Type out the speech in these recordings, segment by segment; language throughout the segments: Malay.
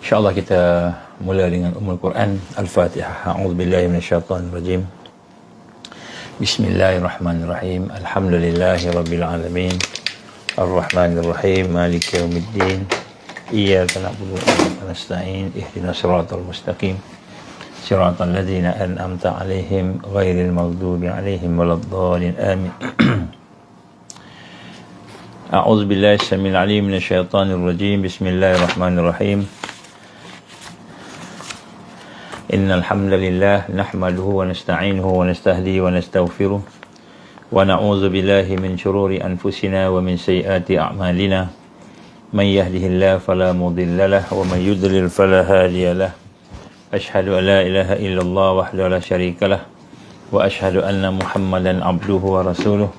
InsyaAllah kita mula dengan Ummul Quran Al-Fatihah. A'udzubillahi minasyaitonirrajim. Bismillahirrahmanirrahim. Alhamdulillahi rabbil alamin. Ar-Rahmanirrahim. Maliki yaumiddin. Iyyaka na'budu wa iyyaka nasta'in. Ihdinas siratal mustaqim. Siratal ladzina an'amta 'alaihim ghairil maghdubi 'alaihim waladdallin. Amin. A'udzubillahi samil 'alim minasyaitonirrajim. Bismillahirrahmanirrahim. Innal hamdalillah nahmaduhu wa nasta'inuhu wa nastahdihi wa nastaghfiruh wa na'udzu billahi min shururi anfusina wa min sayyiati a'malina may yahdihillahu fala mudilla lahu wa may yudlil fala hadiya lahu asyhadu an la ilaha illallah wahdahu la syarika lahu wa asyhadu anna muhammadan abduhu wa rasuluh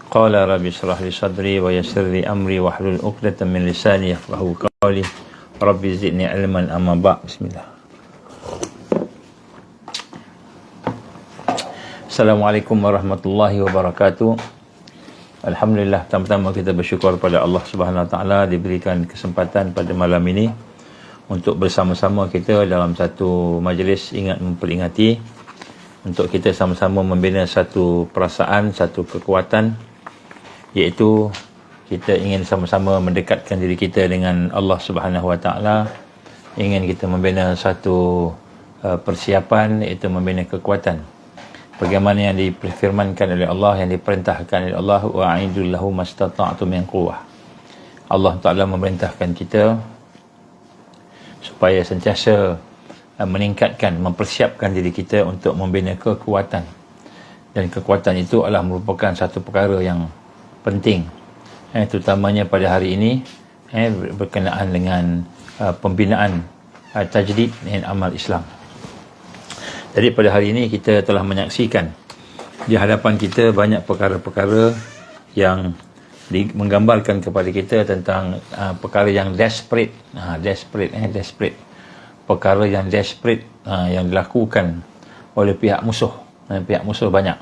qala rabbi shrah li sadri wa yassir li amri wahlul 'uqdatam min lisani yafqahu qawli rabbi zidni ilman amma ba'd. Bismillah. Assalamualaikum warahmatullahi wabarakatuh. Alhamdulillah, pertama-tama kita bersyukur pada Allah Subhanahu Wa Taala diberikan kesempatan pada malam ini untuk bersama-sama kita dalam satu majlis ingat memperingati, untuk kita sama-sama membina satu perasaan, satu kekuatan, iaitu kita ingin sama-sama mendekatkan diri kita dengan Allah Subhanahu Wa Taala, ingin kita membina satu persiapan, iaitu membina kekuatan. Bagaimana yang difirmankan oleh Allah, yang diperintahkan oleh Allah, wa'idul lahu mastata'tu min quwwah. Allah Ta'ala memerintahkan kita supaya sentiasa meningkatkan, mempersiapkan diri kita untuk membina kekuatan. Dan kekuatan itu adalah merupakan satu perkara yang penting, terutamanya pada hari ini, berkenaan dengan pembinaan tajdid dan amal Islam. Jadi pada hari ini kita telah menyaksikan di hadapan kita banyak perkara-perkara yang menggambarkan kepada kita tentang perkara yang desperate, perkara yang desperate yang dilakukan oleh pihak musuh. Pihak musuh banyak.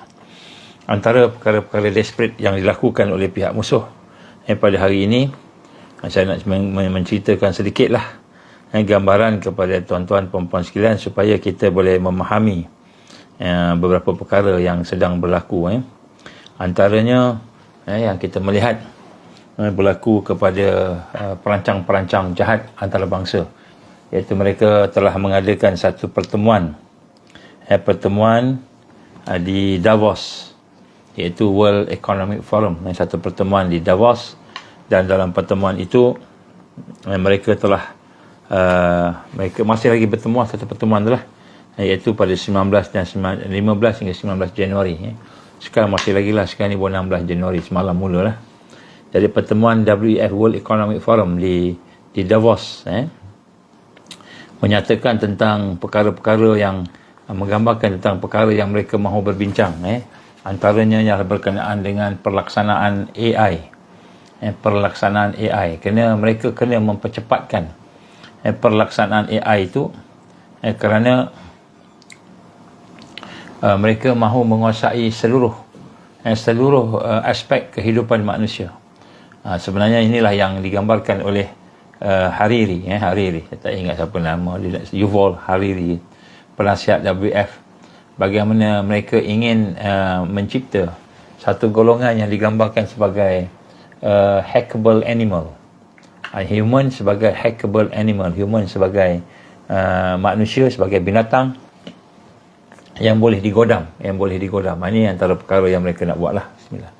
Antara perkara-perkara desperate yang dilakukan oleh pihak musuh pada hari ini, saya nak menceritakan sedikitlah gambaran kepada tuan-tuan perempuan sekalian supaya kita boleh memahami beberapa perkara yang sedang berlaku. Antaranya yang kita melihat berlaku kepada perancang-perancang jahat antarabangsa, iaitu mereka telah mengadakan satu pertemuan di Davos, iaitu World Economic Forum, satu pertemuan di Davos, dan dalam pertemuan itu mereka telah mereka masih lagi bertemu, satu pertemuan itulah, iaitu pada 15 hingga 19 Januari. Sekarang masih lagi lah, sekarang ni 16 Januari, semalam mulalah. Jadi pertemuan WEF, World Economic Forum di Davos, menyatakan tentang perkara-perkara yang menggambarkan tentang perkara yang mereka mahu berbincang. Antaranya yang berkenaan dengan pelaksanaan AI. Kerana mereka kena mempercepatkan pelaksanaan AI itu, kerana mereka mahu menguasai seluruh aspek kehidupan manusia. Sebenarnya inilah yang digambarkan oleh Hariri, saya tak ingat siapa nama dia, Yuval Hariri, penasihat WF, bagaimana mereka ingin mencipta satu golongan yang digambarkan sebagai hackable animal. Human sebagai hackable animal, human sebagai manusia, sebagai binatang yang boleh digodam, Ini antara perkara yang mereka nak buatlah. Bismillah.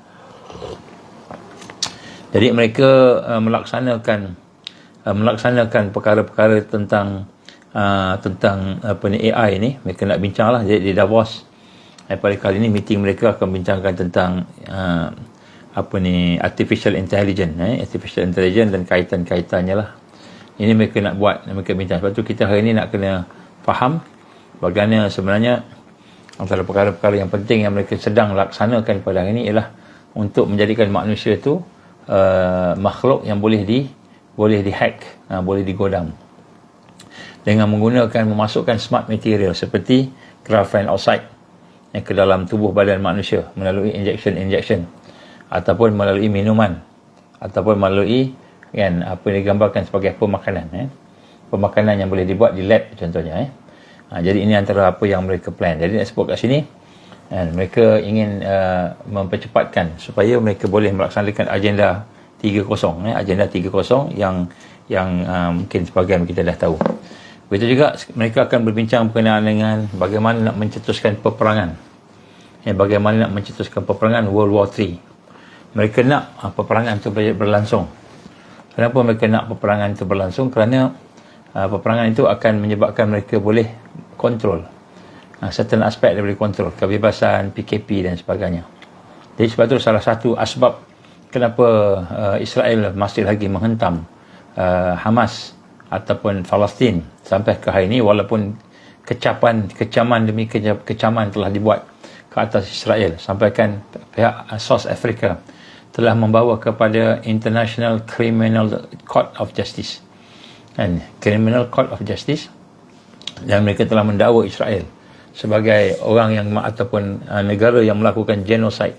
Jadi mereka melaksanakan perkara-perkara tentang AI ni, mereka nak bincanglah. Jadi di Davos pada kali ini meeting mereka akan bincangkan tentang artificial intelligence, dan kaitan-kaitannya lah. Ini mereka nak buat, mereka bincang. Sebab tu kita hari ini nak kena faham bagaimana sebenarnya antara perkara-perkara yang penting yang mereka sedang laksanakan pada hari ini ialah untuk menjadikan manusia itu makhluk yang boleh dihack, boleh digodam, dengan memasukkan smart material seperti graphene oxide ke dalam tubuh badan manusia melalui injection ataupun melalui minuman, ataupun melalui apa yang digambarkan sebagai pemakanan. pemakanan yang boleh dibuat di lab contohnya. Jadi ini antara apa yang mereka plan. Jadi nak sebut kat sini, mereka ingin mempercepatkan supaya mereka boleh melaksanakan agenda 30, agenda 30 yang mungkin sebagian kita dah tahu. Begitu juga mereka akan berbincang berkenaan dengan bagaimana nak mencetuskan peperangan. Bagaimana nak mencetuskan peperangan World War III. Mereka nak peperangan itu berlangsung. Kenapa mereka nak peperangan itu berlangsung? Kerana peperangan itu akan menyebabkan mereka boleh kontrol certain aspek daripada kontrol, kebebasan, PKP dan sebagainya. Jadi sebab itu salah satu asbab kenapa Israel masih lagi menghentam Hamas ataupun Palestin sampai ke hari ini, walaupun kecaman demi kecaman telah dibuat ke atas Israel. Sampaikan pihak South Africa telah membawa kepada International Criminal Court of Justice, Criminal Court of Justice, dan mereka telah mendakwa Israel sebagai orang yang ataupun negara yang melakukan genocide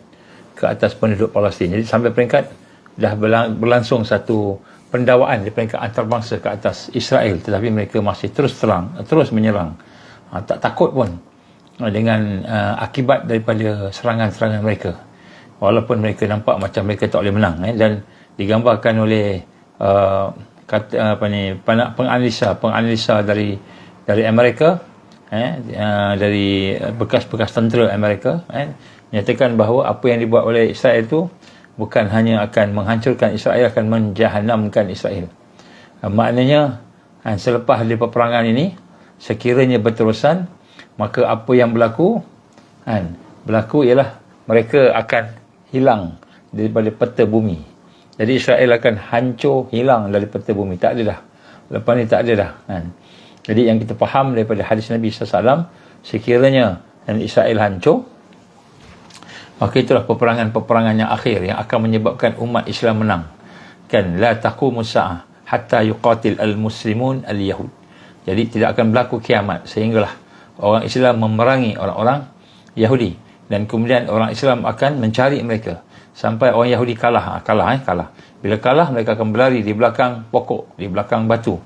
ke atas penduduk Palestin. Jadi sampai peringkat dah berlangsung satu pendakwaan di peringkat antarabangsa ke atas Israel, tetapi mereka masih terus menyerang, tak takut pun dengan akibat daripada serangan-serangan mereka, walaupun mereka nampak macam mereka tak boleh menang. Dan digambarkan oleh penganalisa dari Amerika, dari bekas-bekas tentera Amerika, menyatakan bahawa apa yang dibuat oleh Israel itu bukan hanya akan menghancurkan Israel, akan menjahanamkan Israel. Maknanya selepas dari peperangan ini, sekiranya berterusan, maka apa yang berlaku ialah mereka akan hilang daripada peta bumi. Jadi Israel akan hancur, hilang dari peta bumi, tak ada dah. Lepas ni tak ada dah. Jadi yang kita faham daripada hadis Nabi SAW, sekiranya Israel hancur, maka itulah peperangan-peperangan yang akhir yang akan menyebabkan umat Islam menang. La taqumu sa'ah hatta yuqatil al-muslimun al-yahud. Jadi tidak akan berlaku kiamat sehinggalah orang Islam memerangi orang-orang Yahudi, dan kemudian orang Islam akan mencari mereka sampai orang Yahudi kalah. Bila kalah, mereka akan berlari di belakang pokok, di belakang batu.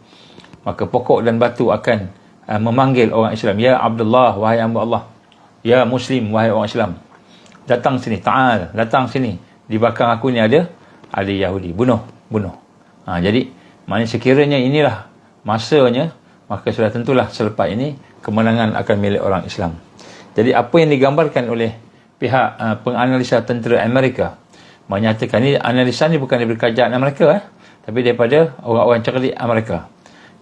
Maka pokok dan batu akan memanggil orang Islam, ya Abdullah, wahai hamba Allah, ya Muslim, wahai orang Islam, datang sini, ta'al, datang sini, di belakang aku ni ada Yahudi, bunuh. Jadi maknanya sekiranya inilah masanya, maka sudah tentulah selepas ini kemenangan akan milik orang Islam. Jadi apa yang digambarkan oleh pihak penganalisa tentera Amerika, menyatakan ini, analisa ni bukan daripada kerajaan Amerika, tapi daripada orang-orang cerdik Amerika.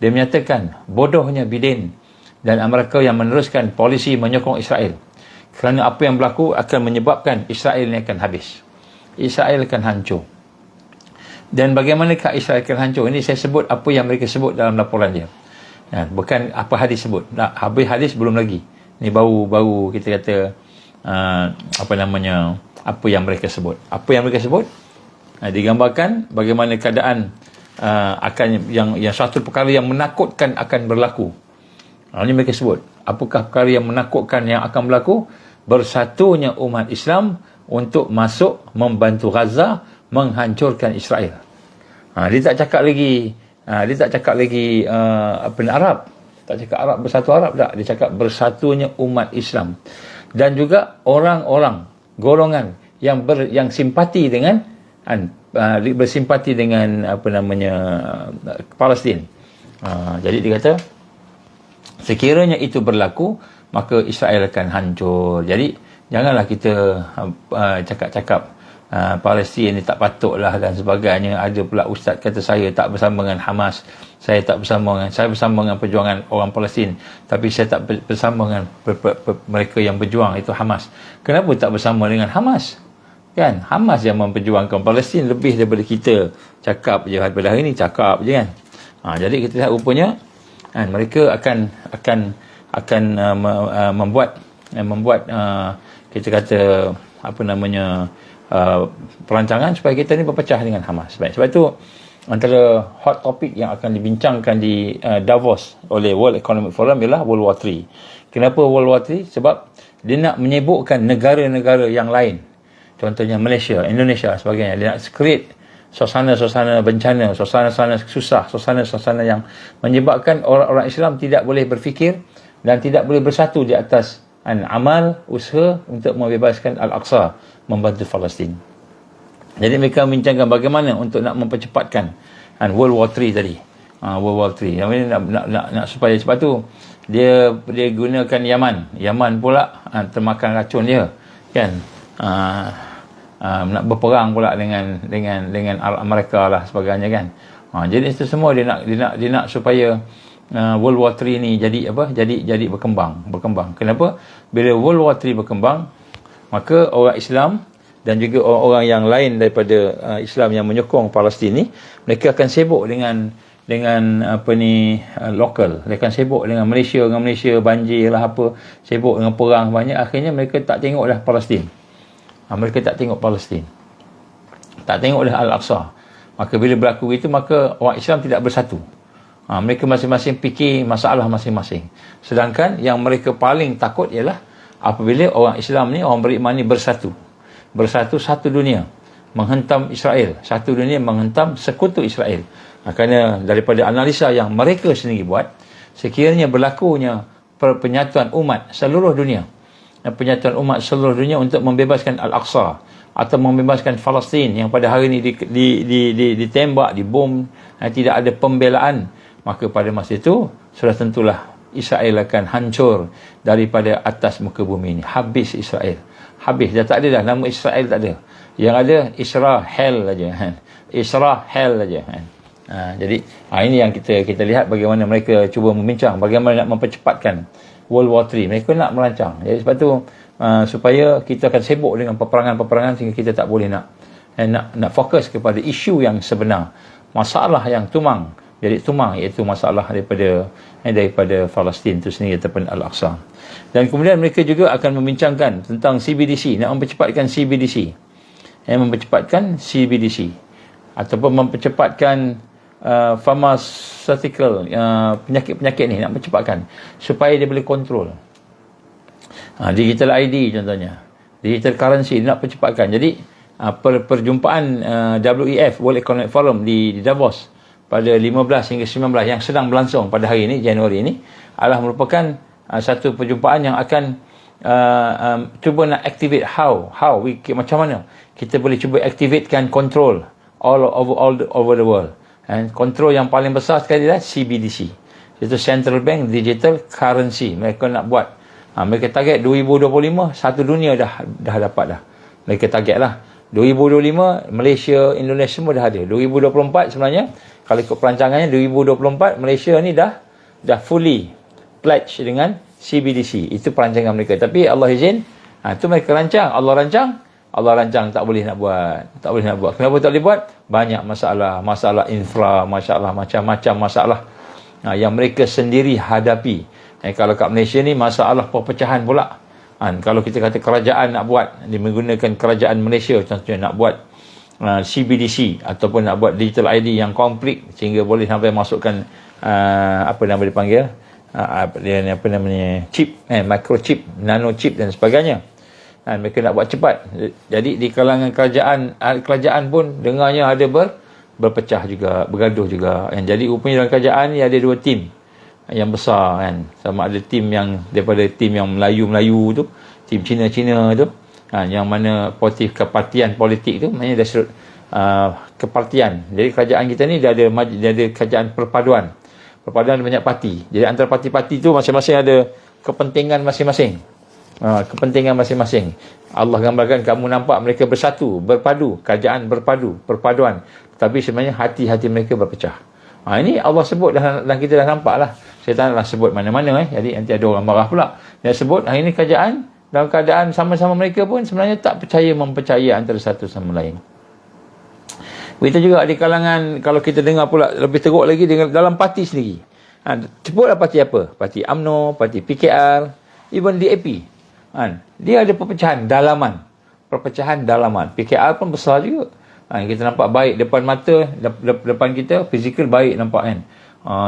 Dia menyatakan bodohnya Biden dan Amerika yang meneruskan polisi menyokong Israel, kerana apa yang berlaku akan menyebabkan Israel ni akan habis, Israel akan hancur. Dan bagaimanakah Israel akan hancur? Ini saya sebut apa yang mereka sebut dalam laporan dia, bukan apa hadis sebut. Habis hadis belum lagi, ni baru kita kata apa yang mereka sebut. Apa yang mereka sebut digambarkan bagaimana keadaan akan yang satu perkara yang menakutkan akan berlaku. Ini mereka sebut, apakah perkara yang menakutkan yang akan berlaku? Bersatunya umat Islam untuk masuk membantu Gaza menghancurkan Israel. Dia tak cakap lagi Arab, tak cakap Arab, bersatu Arab, tak. Dia cakap bersatunya umat Islam, dan juga orang-orang golongan yang simpati dengan bersimpati dengan Palestin. Jadi dia kata sekiranya itu berlaku, maka Israel akan hancur. Jadi janganlah kita cakap-cakap Palestin ni tak patutlah dan sebagainya. Ada pula ustaz kata saya tak bersama dengan Hamas, saya bersama dengan perjuangan orang Palestin, tapi saya tak bersama dengan mereka yang berjuang, itu Hamas. Kenapa tak bersama dengan Hamas? Kan Hamas yang memperjuangkan Palestin lebih daripada kita cakap je, daripada hari ni cakap je kan. Jadi kita lihat rupanya mereka akan membuat kita kata perancangan supaya kita ni berpecah dengan Hamas. Baik, sebab itu antara hot topic yang akan dibincangkan di Davos oleh World Economic Forum ialah World War III. Kenapa World War III? Sebab dia nak menyibukkan negara-negara yang lain, contohnya Malaysia, Indonesia sebagainya. Dia nak create suasana-suasana bencana, suasana-suasana susah, suasana-suasana yang menyebabkan orang-orang Islam tidak boleh berfikir dan tidak boleh bersatu di atas amal, usaha untuk membebaskan Al-Aqsa, membantu Palestin. Jadi mereka membincangkan bagaimana untuk nak mempercepatkan World War III tadi. World War III. Yang ini nak supaya sebab tu dia gunakan Yaman pula termakan racun dia, kan. Nak berperang pula dengan Amerika lah sebagainya, kan. Jadi itu semua dia nak supaya World War III ni jadi berkembang. Kenapa? Bila World War III berkembang, maka orang Islam dan juga orang-orang yang lain daripada Islam yang menyokong Palestin ni, mereka akan sibuk dengan lokal. Mereka akan sibuk dengan Malaysia banjir lah apa, sibuk dengan perang banyak. Akhirnya mereka tak tengok dah Palestin. Mereka tak tengok Palestin, tak tengok dah Al-Aqsa. Maka bila berlaku itu, maka orang Islam tidak bersatu. Mereka masing-masing fikir masalah masing-masing. Sedangkan yang mereka paling takut ialah apabila orang Islam ni, orang beriman ni bersatu satu dunia menghentam Israel, satu dunia menghentam sekutu Israel. Kerana daripada analisa yang mereka sendiri buat, sekiranya berlakunya penyatuan umat seluruh dunia, untuk membebaskan Al-Aqsa atau membebaskan Palestin yang pada hari ini ditembak, dibom, tidak ada pembelaan, maka pada masa itu sudah tentulah Israel akan hancur daripada atas muka bumi ini. Habis Israel. Habis. Dah tak ada dah. Nama Israel tak ada. Yang ada Israel saja. Israel saja. Jadi ini yang kita lihat bagaimana mereka cuba membincang bagaimana nak mempercepatkan World War III. Mereka nak merancang. Jadi sebab tu supaya kita akan sibuk dengan peperangan-peperangan sehingga kita tak boleh nak fokus kepada isu yang sebenar. Masalah yang tumang. Jadi tumang, iaitu masalah daripada Palestin itu sendiri ataupun Al-Aqsa. Dan kemudian mereka juga akan membincangkan tentang CBDC, nak mempercepatkan CBDC. Mempercepatkan CBDC ataupun mempercepatkan pharmaceutical, penyakit-penyakit ni nak mempercepatkan supaya dia boleh kontrol. Digital ID contohnya, digital currency nak percepatkan. Jadi perjumpaan WEF, World Economic Forum di Davos pada 15 hingga 19 yang sedang berlangsung pada hari ini, Januari ini, adalah merupakan satu perjumpaan yang akan cuba nak activate macam mana kita boleh cuba activatekan control all over the world. And control yang paling besar sekali adalah CBDC, iaitu Central Bank Digital Currency. Mereka nak buat, mereka target 2025 satu dunia dah dapat dah. Mereka target lah 2025 Malaysia, Indonesia semua dah ada. 2024 sebenarnya kalau ikut perancangannya 2024 Malaysia ni dah fully pledge dengan CBDC. Itu perancangan mereka. Tapi Allah izin, itu mereka rancang. Allah rancang tak boleh nak buat. Kenapa tak boleh buat? Banyak masalah infra, macam-macam masalah yang mereka sendiri hadapi. Kalau kat Malaysia ni masalah perpecahan pula. Kalau kita kata kerajaan nak buat, dia menggunakan kerajaan Malaysia contohnya nak buat CBDC ataupun nak buat digital ID yang komplit sehingga boleh sampai masukkan chip, microchip, nanochip dan sebagainya. Mereka nak buat cepat. Jadi di kalangan kerajaan pun dengarnya ada berpecah juga, bergaduh juga. Jadi rupanya dalam kerajaan ni ada dua tim yang besar, kan. Sama ada tim yang daripada tim yang Melayu tu, tim Cina-Cina tu, yang mana kepartian politik tu maknanya dah serut kepartian. Jadi kerajaan kita ni dia ada kerajaan perpaduan banyak parti. Jadi antara parti-parti tu masing-masing ada kepentingan masing-masing. Allah gambarkan, kamu nampak mereka bersatu, berpadu, kerajaan perpaduan, tapi sebenarnya hati-hati mereka berpecah. Ini Allah sebut dan kita dah nampak lah. Saya tak naklah sebut mana-mana. Jadi nanti ada orang marah pula. Dia sebut hari ini kerajaan dalam keadaan sama-sama mereka pun sebenarnya tak mempercaya antara satu sama lain. Begitu juga di kalangan, kalau kita dengar pula lebih teruk lagi dalam parti sendiri. Sebutlah parti apa? Parti UMNO, parti PKR, even DAP. Dia ada perpecahan dalaman. PKR pun besar juga. Kita nampak baik depan mata, depan kita, fizikal baik nampak, kan.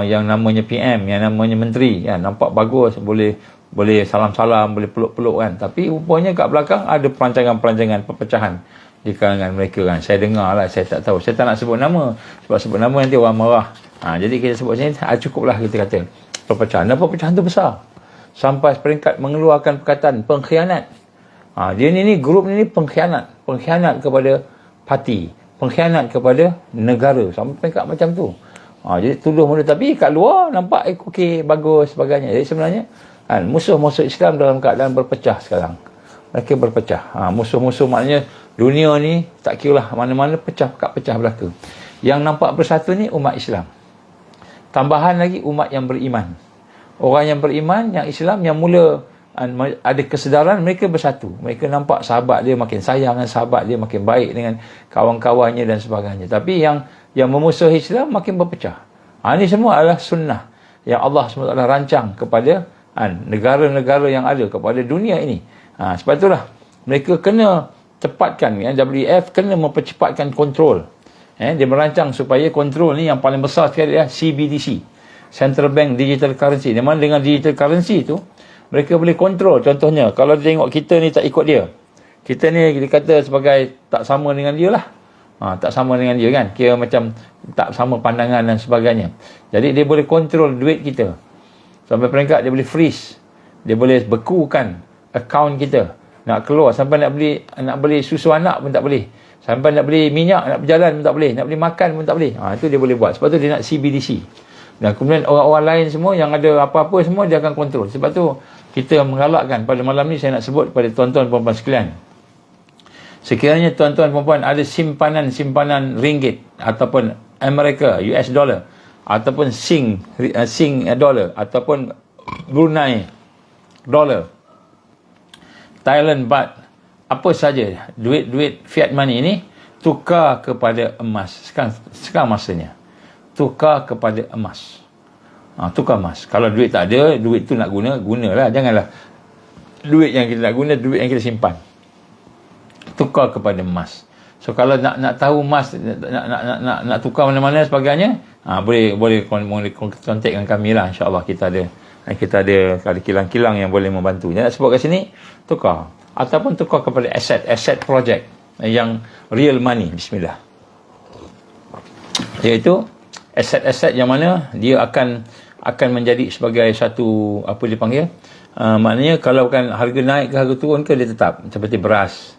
Yang namanya PM, yang namanya menteri, kan, nampak bagus, boleh salam-salam, boleh peluk-peluk, kan. Tapi rupanya kat belakang ada perancangan-perancangan perpecahan di kalangan mereka kan. Saya dengar lah, saya tak tahu. Saya tak nak sebut nama. Sebab sebut nama nanti orang marah. Jadi kita sebut sini, cukuplah kita kata. Perpecahan. Dan perpecahan tu besar. Sampai peringkat mengeluarkan perkataan pengkhianat. Dia ni grup ni pengkhianat. Pengkhianat kepada parti. Pengkhianat kepada negara. Sampai peringkat macam tu. Jadi tuduh mulut. Tapi kat luar nampak okey, bagus, sebagainya. Jadi sebenarnya musuh-musuh Islam dalam keadaan berpecah sekarang. Mereka berpecah. Musuh-musuh maknanya dunia ni tak kira lah mana-mana pecah belaka. Yang nampak bersatu ni umat Islam. Tambahan lagi umat yang beriman. Orang yang beriman, yang Islam, yang mula ada kesedaran, mereka bersatu. Mereka nampak sahabat dia makin sayang dengan sahabat dia, makin baik dengan kawan-kawannya dan sebagainya. Tapi yang memusuhi Islam makin berpecah. Ini semua adalah sunnah yang Allah SWT rancang kepada negara-negara yang ada, kepada dunia ini. Sebab itulah mereka kena cepatkan, WEF kena mempercepatkan kontrol. Dia merancang supaya kontrol ni yang paling besar sekali adalah CBDC, Central Bank Digital Currency. Di mana dengan digital currency tu mereka boleh kontrol. Contohnya kalau dia tengok kita ni tak ikut dia, kita ni dia kata sebagai tak sama dengan dia lah. Tak sama dengan dia kan, kira macam tak sama pandangan dan sebagainya. Jadi dia boleh kontrol duit kita sampai peringkat dia boleh freeze, dia boleh bekukan akaun kita. Nak keluar sampai nak beli susu anak pun tak boleh, sampai nak beli minyak, nak berjalan pun tak boleh, nak beli makan pun tak boleh. Itu dia boleh buat. Sebab tu dia nak CBDC. Dan kemudian orang-orang lain semua yang ada apa-apa semua dia akan kontrol. Sebab tu kita menggalakkan pada malam ni, saya nak sebut kepada tuan-tuan puan-puan sekalian, sekiranya tuan-tuan puan-puan ada simpanan ringgit ataupun Amerika US dollar ataupun Sing dollar ataupun Brunei dollar, Thailand baht, apa saja duit fiat money ini, tukar kepada emas. Sekarang masanya tukar kepada emas. Tukar emas. Kalau duit tak ada, duit tu nak gunalah. Janganlah duit yang kita nak guna, duit yang kita simpan. Tukar kepada emas. So kalau nak tahu emas, nak tukar mana-mana sebagainya, boleh kontak dengan kami lah, insya-Allah. Kita ada kilang-kilang yang boleh membantu. Jangan sebut kat sini, tukar ataupun tukar kepada aset project yang real money. Bismillah. Iaitu aset-aset yang mana dia akan menjadi sebagai satu, apa dia panggil, maknanya kalau kan harga naik ke harga turun ke, dia tetap seperti beras.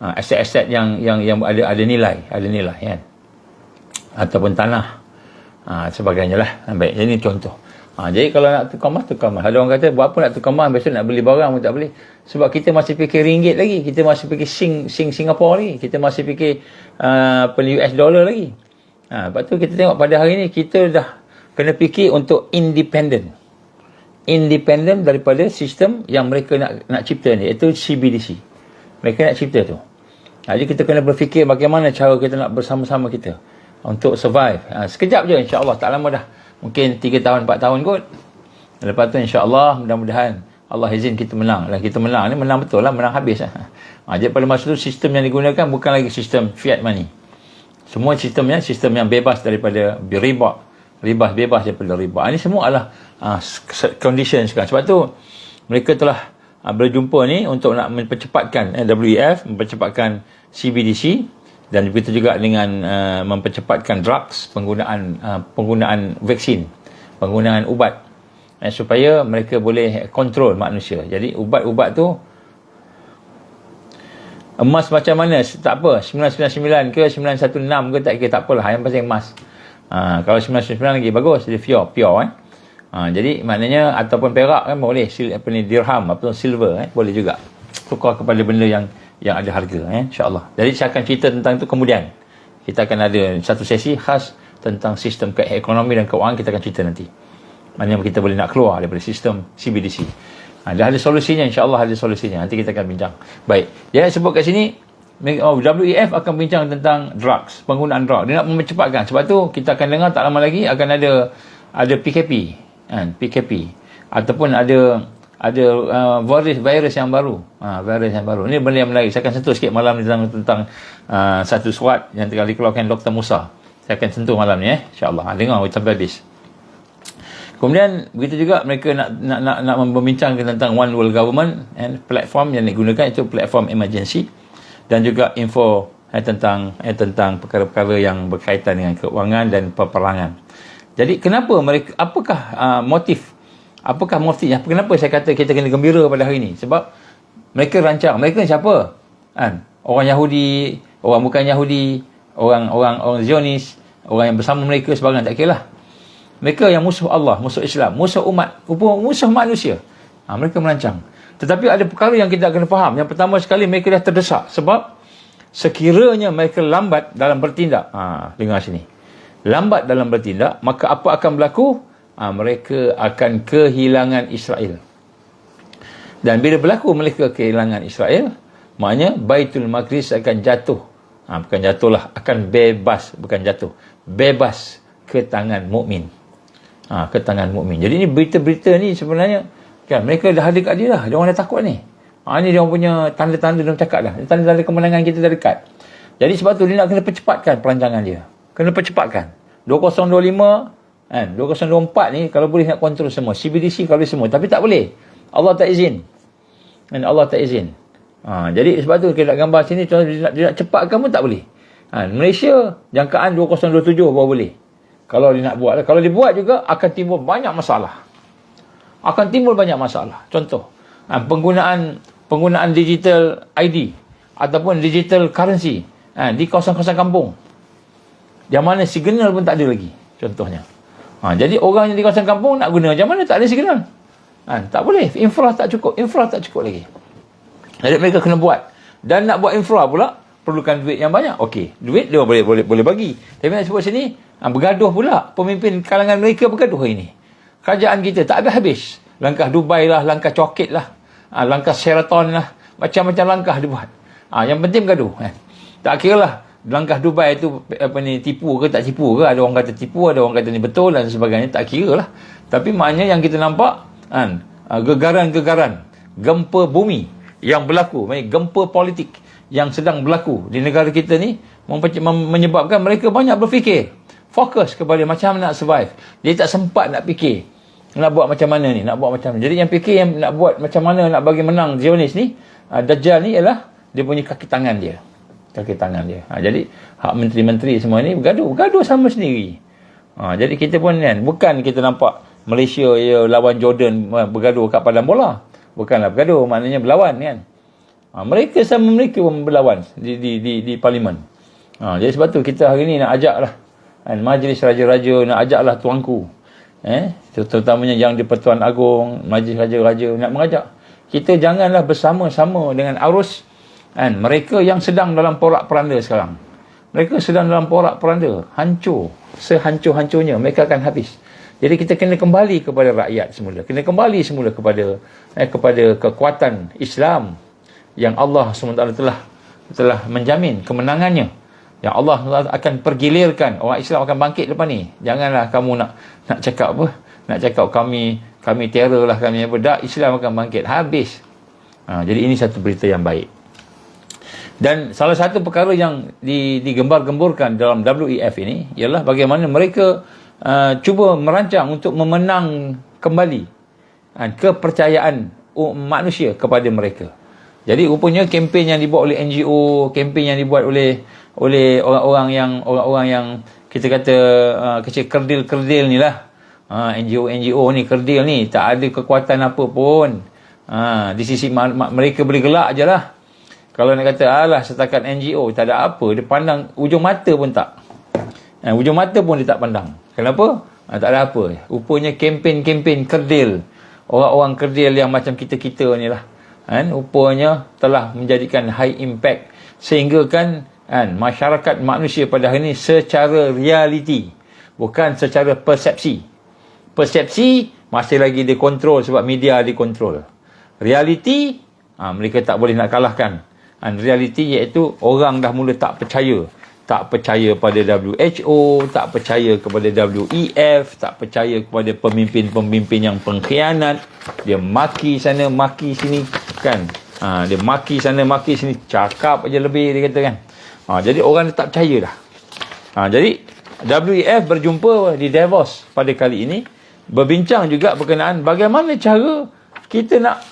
Aset-aset yang ada nilai kan, ataupun tanah, sebagainya lah. Baik, ini contoh. Jadi kalau nak tukar emas, ada orang kata buat apa nak tukar emas, besok nak beli barang pun tak boleh, sebab kita masih fikir ringgit lagi, kita masih fikir Singapura lagi, kita masih fikir US dollar lagi. Lepas tu kita tengok pada hari ni kita dah kena fikir untuk independent daripada sistem yang mereka nak cipta ni, iaitu CBDC. Mereka nak cipta tu. Jadi kita kena berfikir bagaimana cara kita nak bersama-sama kita untuk survive. Sekejap je, insya-Allah, tak lama dah. Mungkin 3 tahun, 4 tahun kot. Lepas tu insya-Allah, mudah-mudahan Allah izin kita menang. Dan kita menang ni menang betul lah, menang habis lah. Jadi pada masa tu sistem yang digunakan bukan lagi sistem fiat money. Semua sistem yang bebas daripada riba. Bebas daripada riba. Ini semua adalah condition sekarang. Sebab tu mereka telah berjumpa ni untuk nak mempercepatkan WEF, mempercepatkan CBDC, dan begitu juga dengan mempercepatkan drugs, penggunaan vaksin, penggunaan ubat, supaya mereka boleh kontrol manusia. Jadi ubat-ubat tu, emas macam mana, tak apa, 999 ke 916 ke, tak kira, tak apalah, yang penting emas. Kalau 999 lagi bagus, dia pure kan. Jadi maknanya, ataupun perak kan boleh, dirham ataupun silver boleh juga tukar kepada benda yang ada harga, insya-Allah. Jadi saya akan cerita tentang itu kemudian. Kita akan ada satu sesi khas tentang sistem ekonomi dan keuangan, kita akan cerita nanti. Maknanya kita boleh nak keluar daripada sistem CBDC. Dah ada solusinya, insya-Allah ada solusinya. Nanti kita akan bincang. Baik. Jadi sebut kat sini, WEF akan bincang tentang drugs, penggunaan drug. Dia nak mempercepatkan. Sebab tu kita akan dengar tak lama lagi akan ada PKP. PKP ataupun ada virus yang baru. Virus yang baru. Ini benda yang menarik. Saya akan sentuh sikit malam ni tentang satu surat yang telah dikeluarkan Dr. Musa. Saya akan sentuh malam ni, insya-Allah. Dengar sampai habis. Kemudian begitu juga mereka nak membincangkan tentang One World Government, platform yang digunakan itu platform emergency, dan juga tentang perkara-perkara yang berkaitan dengan keuangan dan peperangan. Jadi kenapa mereka, apakah motif, kenapa saya kata kita kena gembira pada hari ini? Sebab mereka rancang. Mereka siapa? Orang Yahudi, orang bukan Yahudi, orang Zionis, orang yang bersama mereka sebagainya, tak kira lah. Mereka yang musuh Allah, musuh Islam, musuh umat, musuh manusia. Mereka merancang. Tetapi ada perkara yang kita kena faham. Yang pertama sekali, mereka dah terdesak. Sebab sekiranya mereka lambat dalam bertindak, dengar sini, lambat dalam bertindak, maka apa akan berlaku? Mereka akan kehilangan Israel. Dan bila berlaku mereka kehilangan Israel, maknanya Baitul Maqdis akan jatuh. Bukan jatuhlah, akan bebas, bukan jatuh, bebas ke tangan mukmin. Ke tangan mukmin. Jadi ni berita-berita ni sebenarnya kan, mereka dah ada kat dia dah. Dia orang dah takut ni. Ni dia orang punya tanda-tanda, dia cakap dah. Tanda-tanda kemenangan kita dah dekat. Jadi sebab tu dia nak kena percepatkan perancangan dia. Kena percepatkan. 2025 2024 ni kalau boleh nak kontrol semua. CBDC kalau boleh semua. Tapi tak boleh. Allah tak izin. Dan Allah tak izin. Jadi sebab tu kita nak gambar sini, dia nak cepatkan pun tak boleh. Malaysia jangkaan 2027 baru boleh. Kalau dia nak buat. Kalau dia buat juga akan timbul banyak masalah. Contoh, penggunaan digital ID ataupun digital currency di kawasan-kawasan kampung. Yang mana signal pun tak ada lagi. Contohnya. Jadi orang yang di kawasan kampung nak guna macam mana tak ada signal. Tak boleh. Infra tak cukup lagi. Jadi mereka kena buat. Dan nak buat infra pula perlukan duit yang banyak. Okey, duit dia boleh bagi. Tapi nak sebut sini, bergaduh pula. Pemimpin kalangan mereka bergaduh hari ini. Kerajaan kita tak habis. Langkah Dubai lah, langkah coket lah, langkah Sheraton lah, macam-macam langkah dia buat. Yang penting bergaduh. Tak kira lah langkah Dubai tu tipu ke tak tipu ke. Ada orang kata tipu, ada orang kata ni betul dan sebagainya. Tak kira lah. Tapi maknanya yang kita nampak gegaran-gegaran, gempa bumi yang berlaku, gempa politik yang sedang berlaku di negara kita ni menyebabkan mereka banyak berfikir, fokus kepada macam mana nak survive. Dia tak sempat nak fikir nak buat macam mana ni, Jadi yang fikir yang nak buat macam mana nak bagi menang Zionis ni, Dajjal ni, ialah dia punya kaki tangan dia. Jadi hak menteri-menteri semua ni bergaduh sama sendiri. Jadi kita pun bukan kita nampak Malaysia lawan Jordan bergaduh kat padang bola. Bukanlah bergaduh, maknanya berlawan kan. Mereka sama mereka pun berlawan di parlimen. Jadi sebab tu kita hari ni nak ajaklah majlis raja-raja, nak ajaklah tuanku, terutamanya yang di Pertuan Agong, majlis raja-raja, nak mengajak kita janganlah bersama-sama dengan arus mereka yang sedang dalam porak-poranda sekarang. Mereka sedang dalam porak-poranda, hancur, sehancur-hancurnya mereka akan habis. Jadi kita kena kembali kepada rakyat semula. Kena kembali semula kepada kekuatan Islam yang Allah SWT telah menjamin kemenangannya. Yang Allah akan pergilirkan. Orang Islam akan bangkit lepas ni. Janganlah kamu nak cakap apa? Nak cakap kami terror lah, kami apa. Tak, Islam akan bangkit. Habis. Jadi ini satu berita yang baik. Dan salah satu perkara yang digembar-gemburkan dalam WEF ini ialah bagaimana mereka cuba merancang untuk memenang kembali kepercayaan manusia kepada mereka. Jadi rupanya kempen yang dibuat oleh NGO, kempen yang dibuat oleh orang-orang yang kita kata kecil kerdil ni lah. NGO ni kerdil ni tak ada kekuatan apa pun. Di sisi mereka boleh gelak je lah. Kalau nak kata alah setakat NGO tak ada apa, dia pandang ujung mata pun tak. Ujung mata pun dia tak pandang. Kenapa? Tak ada apa. Rupanya kempen-kempen kerdil, orang-orang kerdil yang macam kita-kita ni lah, rupanya telah menjadikan high impact sehingga masyarakat manusia pada hari ini secara realiti, bukan secara persepsi. Persepsi masih lagi dikontrol sebab media dikontrol. Realiti mereka tak boleh nak kalahkan. Realiti iaitu orang dah mula tak percaya pada WHO, tak percaya kepada WEF, tak percaya kepada pemimpin-pemimpin yang pengkhianat. Dia maki sana, maki sini kan. Dia maki sana, maki sini, cakap aja lebih dia kata kan. Jadi orang dah tak percaya dah. Jadi WEF berjumpa di Davos pada kali ini, berbincang juga berkenaan bagaimana cara kita nak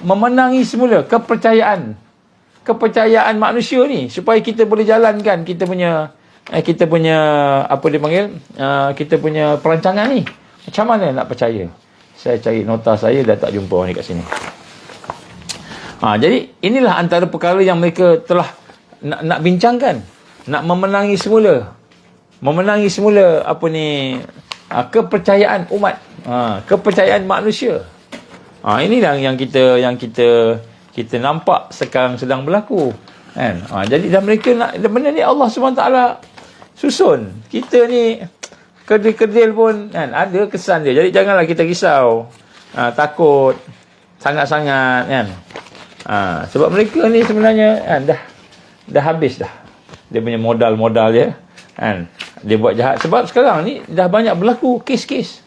memenangi semula kepercayaan kepercayaan manusia ni supaya kita boleh jalankan kita punya apa dia panggil, kita punya perancangan ni. Macam mana nak percaya? Saya cari nota saya, dah tak jumpa orang ni kat sini. Jadi inilah antara perkara yang mereka telah nak bincangkan, nak memenangi semula apa ni, kepercayaan umat, kepercayaan manusia. Inilah yang kita nampak sekarang sedang berlaku, kan? Jadi dan mereka nak benda ni Allah SWT susun. Kita ni kerdil-kerdil pun, kan, ada kesan dia. Jadi janganlah kita risau, takut sangat-sangat, kan. Sebab mereka ni sebenarnya, kan, dah habis dah dia punya modal dia, kan. Dia buat jahat. Sebab sekarang ni dah banyak berlaku kes-kes.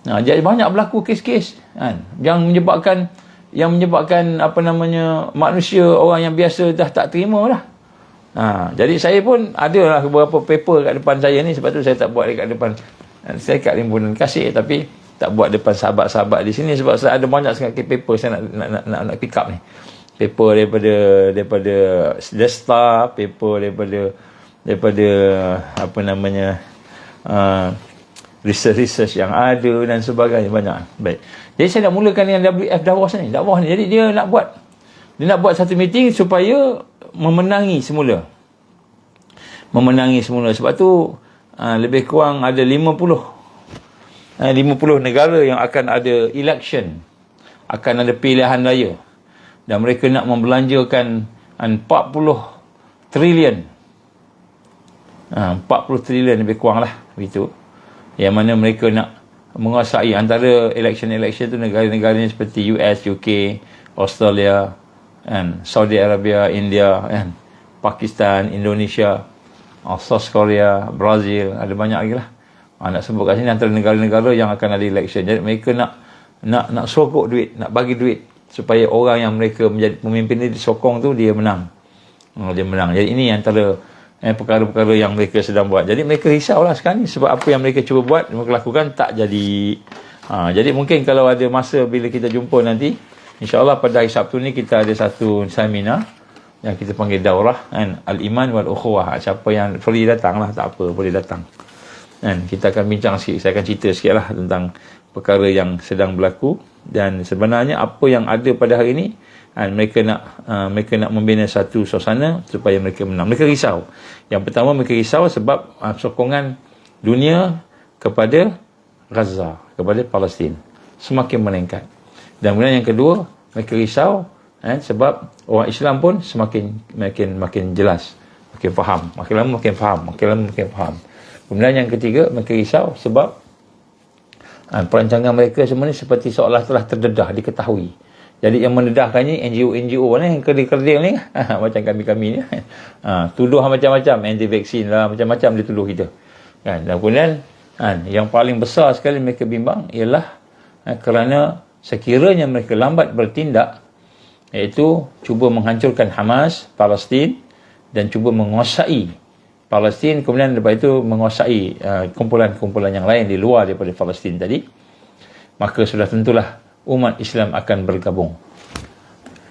Jadi banyak berlaku kes-kes, kan, yang menyebabkan apa namanya, manusia, orang yang biasa dah tak terima dah. Jadi saya pun ada lah beberapa paper kat depan saya ni, sebab tu saya tak buat dekat depan. Saya kat Rimbunan Kasih, tapi tak buat depan sahabat-sahabat di sini, sebab saya ada banyak sangat paper saya nak pick up ni. Paper daripada The Star, paper daripada apa namanya, research yang ada dan sebagainya, banyak. Baik. Jadi saya nak mulakan dengan WF Dakwah ni. Jadi dia nak buat satu meeting supaya memenangi semula. Sebab tu lebih kurang ada 50 negara yang akan ada election, akan ada pilihan raya, dan mereka nak membelanjakan 40 trilion 40 trilion lebih kurang lah begitu, yang mana mereka nak menguasai antara election tu negara-negara seperti US, UK, Australia, and Saudi Arabia, India, and Pakistan, Indonesia, South Korea, Brazil, ada banyak lagi lah. Nak sebut kat sini antara negara-negara yang akan ada election. Jadi mereka nak sokong duit, nak bagi duit supaya orang yang mereka menjadi pemimpin ni disokong tu dia menang. Jadi ini antara perkara-perkara yang mereka sedang buat. Jadi mereka risaulah sekarang ni sebab apa yang mereka cuba buat, mereka lakukan tak jadi. Jadi mungkin kalau ada masa bila kita jumpa nanti, InsyaAllah pada hari Sabtu ni kita ada satu seminar yang kita panggil daurah, kan, Al-Iman wal Ukhuwah. Siapa yang free datang lah, tak apa, boleh datang, kan. Kita akan bincang sikit, saya akan cerita sikit lah tentang perkara yang sedang berlaku. Dan sebenarnya apa yang ada pada hari ini, kan, mereka nak membina satu suasana supaya mereka menang. Mereka risau. Yang pertama, mereka risau sebab sokongan dunia kepada Gaza, kepada Palestin semakin meningkat. Dan kemudian yang kedua, mereka risau sebab orang Islam pun makin jelas, makin faham, makin lama makin faham. Kemudian yang ketiga, mereka risau sebab perancangan mereka semua ni seperti seolah telah terdedah, diketahui. Jadi yang mendedahkannya NGO ni, yang kerdil-kerdil ni, macam kami ni, tuduh macam-macam, anti vaksin lah, macam-macam dia tuduh kita, kan. Dan kemudian yang paling besar sekali mereka bimbang ialah kerana sekiranya mereka lambat bertindak, iaitu cuba menghancurkan Hamas, Palestin, dan cuba menguasai Palestin, kemudian lepas itu menguasai kumpulan-kumpulan yang lain di luar daripada Palestin tadi, maka sudah tentulah umat Islam akan bergabung.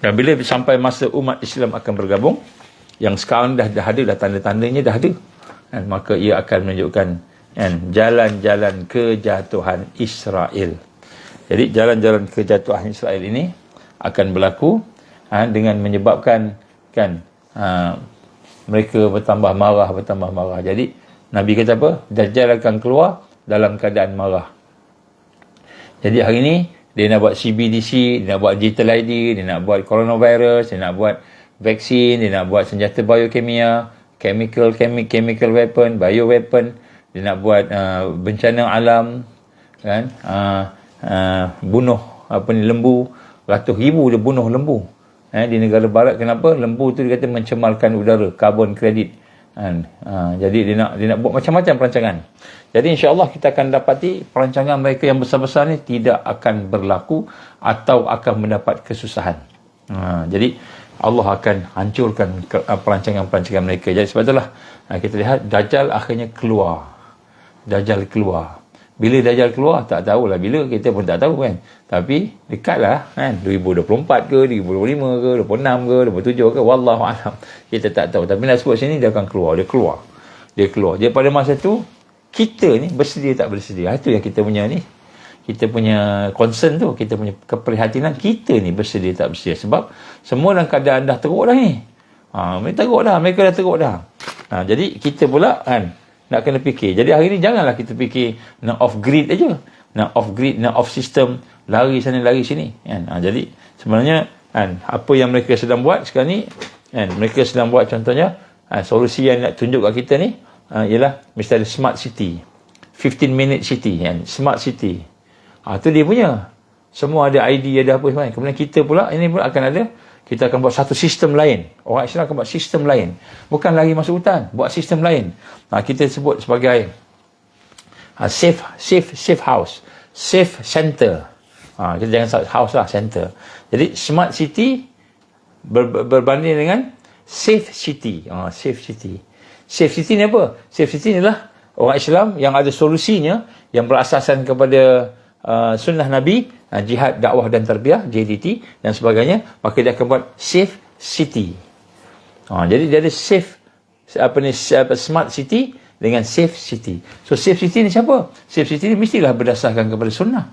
Dan bila sampai masa umat Islam akan bergabung, yang sekarang dah ada, tanda-tandanya dah ada, dan maka ia akan menunjukkan jalan-jalan kejatuhan Israel. Jadi jalan-jalan kejatuhan Israel ini akan berlaku dengan menyebabkan mereka bertambah marah. Jadi Nabi kata apa? Dajjal akan keluar dalam keadaan marah. Jadi hari ini dia nak buat CBDC, dia nak buat digital ID, dia nak buat coronavirus, dia nak buat vaksin, dia nak buat senjata biokimia, chemical weapon, bio weapon, dia nak buat bencana alam, kan, bunuh lembu, ratus ribu dia bunuh lembu di negara barat. Kenapa? Lembu tu dia kata mencemarkan udara, carbon credit, jadi dia nak buat macam-macam perancangan. Jadi insya-Allah kita akan dapati perancangan mereka yang besar-besar ni tidak akan berlaku atau akan mendapat kesusahan. Jadi Allah akan hancurkan perancangan-perancangan mereka. Jadi sebab itulah kita lihat Dajjal akhirnya keluar. Bila Dajjal keluar, tak tahulah bila, kita pun tak tahu kan. Tapi dekatlah kan, 2024 ke, 2025 ke, 26 ke, 27 ke, wallahu alam. Kita tak tahu. Tapi nak sebut sini dia akan keluar, dia keluar. Dia pada masa tu kita ni bersedia tak bersedia. Itu yang kita punya ni. Kita punya concern tu, kita punya keprihatinan, kita ni bersedia tak bersedia. Sebab semua dalam keadaan dah teruk dah ni. Mereka dah teruk dah. Jadi kita pula kan nak kena fikir. Jadi hari ni janganlah kita fikir nak off grid aja. Nak off grid, nak off system, lari sana lari sini kan. Jadi sebenarnya kan apa yang mereka sedang buat sekarang ni kan, mereka sedang buat contohnya solusi yang nak tunjuk kat kita ni ialah mesti ada smart city. 15-minute city kan, smart city. Tu dia punya. Semua ada ID, ada apa semua. Kemudian kita pula ini pula akan ada, kita akan buat satu sistem lain. Orang Islam akan buat sistem lain. Bukan lari masuk hutan, buat sistem lain. Kita sebut sebagai safe house, safe center. Kita jangan sebut house lah, center. Jadi smart city berbanding dengan safe city. Safe city. Safe city ni apa? Safe city ni adalah orang Islam yang ada solusinya, yang berasaskan kepada sunnah Nabi, jihad, dakwah dan tarbiyah, JDT dan sebagainya. Maka dia akan buat safe city. Jadi dia ada safe smart city dengan safe city. So safe city ni siapa? Safe city ni mestilah berdasarkan kepada sunnah.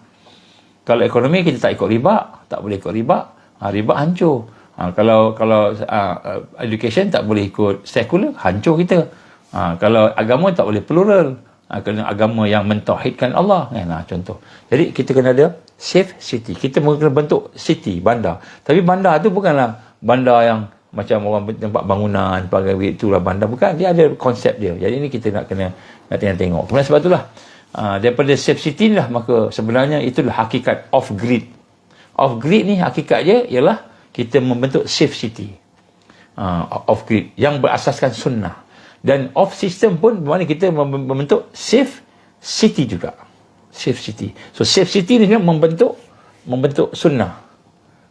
Kalau ekonomi kita tak ikut riba, tak boleh ikut riba. Riba hancur. Kalau education tak boleh ikut sekular, hancur kita. Kalau agama tak boleh plural. Kena agama yang mentauhidkan Allah kan, contoh. Jadi kita kena ada safe city. Kita kena bentuk city, bandar. Tapi bandar tu bukanlah bandar yang macam orang tempat bangunan, pegawai, itulah bandar. Bukan, dia ada konsep dia. Jadi ini kita nak kena tengok. Kemudian sebab itulah daripada safe city ni lah, maka sebenarnya itulah hakikat off grid. Off grid ni hakikat dia ialah kita membentuk safe city. Off grid yang berasaskan sunnah. Dan off system pun bermakna kita membentuk safe city juga. Safe city. So safe city ni membentuk sunnah.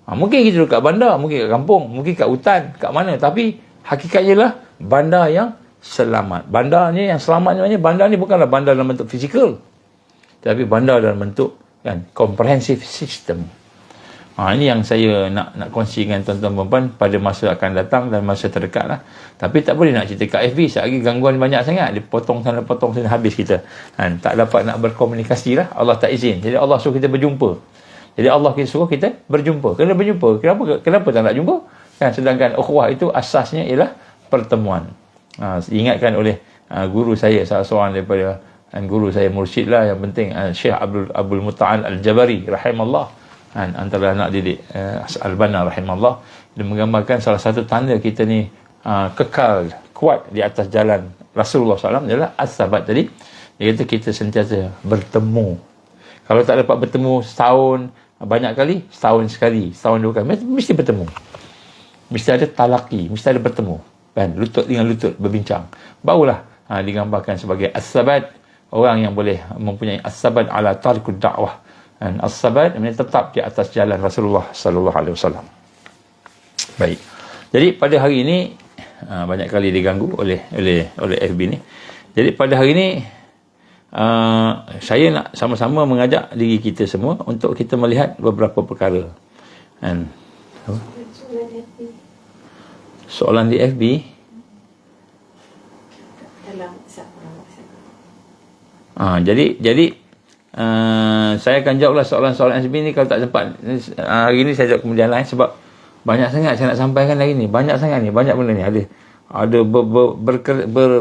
Mungkin kita duduk kat bandar, mungkin kat kampung, mungkin kat hutan, kat mana. Tapi hakikatnya lah bandar yang selamat. Bandar ni yang selamat ni, bandar ni bukanlah bandar dalam bentuk fizikal. Tapi bandar dalam bentuk kan, comprehensive system. Ini yang saya nak kongsi dengan tuan-tuan perempuan pada masa akan datang dan masa terdekat lah. Tapi tak boleh nak cerita kat FB. Sekali gangguan banyak sangat. Dia potong sana habis kita. Tak dapat nak berkomunikasi lah. Allah tak izin. Jadi Allah suruh kita berjumpa. Jadi Allah suruh kita berjumpa. Kena berjumpa. Kenapa tak nak jumpa? Sedangkan ukhuwah itu asasnya ialah pertemuan. Diingatkan oleh guru saya, salah seorang daripada guru saya mursyid lah yang penting, Syekh Abdul Muta'al Al-Jabari rahimahullah. Antara anak didik Al-Banna rahimahullah, dia menggambarkan salah satu tanda kita ni kekal kuat di atas jalan Rasulullah SAW adalah as-sabat tadi. Dia kata kita sentiasa bertemu. Kalau tak dapat bertemu setahun banyak kali, setahun sekali, setahun dua kali, mesti bertemu. Mesti ada talaki, mesti ada bertemu kan, lutut dengan lutut berbincang. Barulah digambarkan sebagai as-sabat, orang yang boleh mempunyai as-sabat ala tariqud da'wah. Dan as-sabat ini tetap di atas jalan Rasulullah sallallahu alaihi wasallam. Baik. Jadi pada hari ini banyak kali diganggu oleh FB ni. Jadi pada hari ini saya nak sama-sama mengajak diri kita semua untuk kita melihat beberapa perkara. Soalan di FB jadi saya akan jawablah soalan-soalan SB ni kalau tak sempat. Hari ni saya jawab kemudian lain sebab banyak sangat saya nak sampaikan hari ni. Banyak sangat ni, banyak benda ni. Ada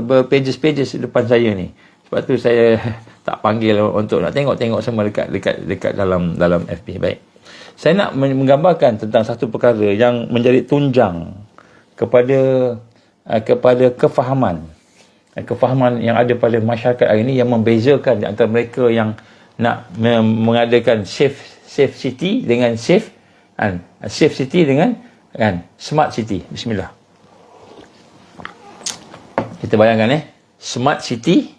berpages-pages depan saya ni. Sebab tu saya tak panggil untuk nak tengok semua dekat dalam FB. Baik. Saya nak menggambarkan tentang satu perkara yang menjadi tunjang kepada kefahaman yang ada pada masyarakat hari ini, yang membezakan di antara mereka yang nak mengadakan safe city dengan safe city dengan smart city. Bismillah. Kita bayangkan smart city,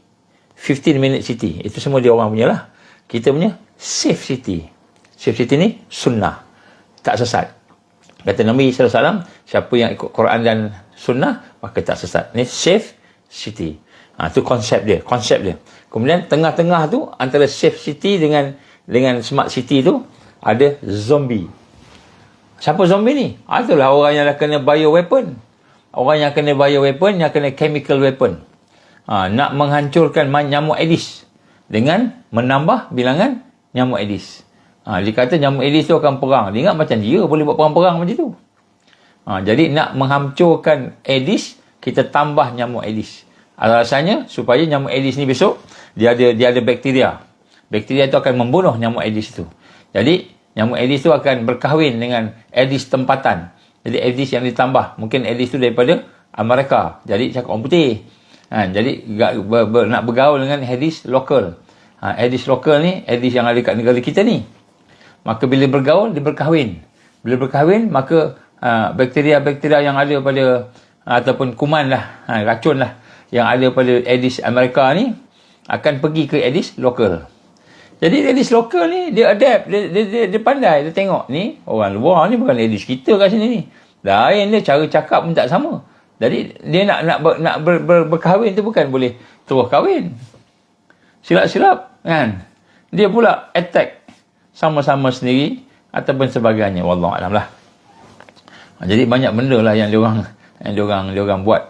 15-minute city. Itu semua dia orang punya lah. Kita punya safe city. Safe city ni sunnah, tak sesat. Kata Nabi SAW, siapa yang ikut Quran dan sunnah maka tak sesat. Ni safe city. Tu konsep dia. Kemudian tengah-tengah tu antara safe city dengan smart city tu ada zombie. Siapa zombie ni? Itulah orang yang dah kena bioweapon. Orang yang kena bioweapon, yang kena chemical weapon. Nak menghancurkan nyamuk Aedes dengan menambah bilangan nyamuk Aedes. Dia kata nyamuk Aedes tu akan perang. Dia ingat macam dia boleh buat perang-perang macam tu. Jadi nak menghancurkan Aedes, kita tambah nyamuk Aedes. Alasannya supaya nyamuk Aedes ni besok dia ada bakteria. Bakteria tu akan membunuh nyamuk Aedes tu. Jadi nyamuk Aedes tu akan berkahwin dengan Aedes tempatan. Jadi Aedes yang ditambah, mungkin Aedes tu daripada Amerika. Jadi cakap orang putih. Jadi nak bergaul dengan Aedes lokal. Aedes lokal ni Aedes yang ada kat negara kita ni. Maka bila bergaul, dia berkahwin. Bila berkahwin, maka bakteria-bakteria yang ada pada ataupun kuman lah, racun lah yang ada pada Aedes Amerika ni akan pergi ke Aedes lokal. Jadi Aedes lokal ni dia adapt, dia pandai, dia tengok ni orang luar ni bukan Aedes kita kat sini ni. Lain dia, cara cakap pun tak sama. Jadi dia nak berkahwin tu bukan boleh terus kahwin. Silap-silap kan. Dia pula attack sama-sama sendiri ataupun sebagainya. Wallahualam lah. Jadi banyak benda lah yang diorang buat